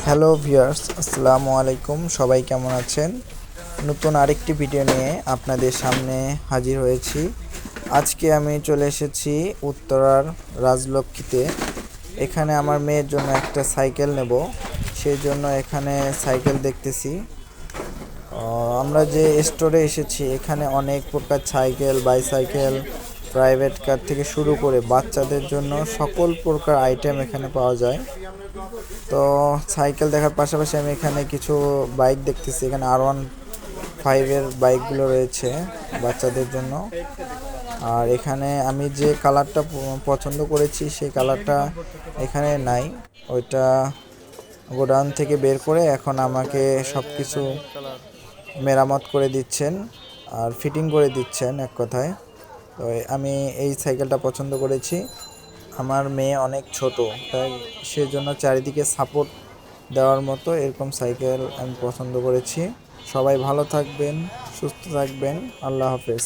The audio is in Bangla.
হ্যালো ভিউয়ার্স, আসসালামু আলাইকুম। সবাই কেমন আছেন? নতুন আরেকটি ভিডিও নিয়ে আপনাদের সামনে হাজির হয়েছি। আজকে আমি চলে এসেছি উত্তরার রাজলক্ষ্মীতে। এখানে আমার মেয়ের জন্য একটা সাইকেল নেব, সেই জন্য এখানে সাইকেল দেখতেছি। আমরা যে স্টোরে এসেছি এখানে অনেক প্রকার সাইকেল, বাইসাইকেল, প্রাইভেট কার থেকে শুরু করে বাচ্চাদের জন্য সকল প্রকার আইটেম এখানে পাওয়া যায়। তো সাইকেল দেখার পাশাপাশি আমি এখানে কিছু বাইক দেখতেছি। এখানে R15-এর বাইকগুলো রয়েছে বাচ্চাদের জন্য। আর এখানে আমি যে কালারটা পছন্দ করেছি সেই কালারটা এখানে নাই, ওইটা গোডাউন থেকে বের করে এখন আমাকে সব কিছু মেরামত করে দিচ্ছেন আর ফিটিং করে দিচ্ছেন এক কথায়। তো আমি এই সাইকেলটা পছন্দ করেছি। আমার মেয়ে অনেক ছোট, তাই সেজন্য চারিদিকে সাপোর্ট দেওয়ার মতো এরকম সাইকেল আমি পছন্দ করেছি। সবাই ভালো থাকবেন, সুস্থ থাকবেন। আল্লাহ হাফেজ।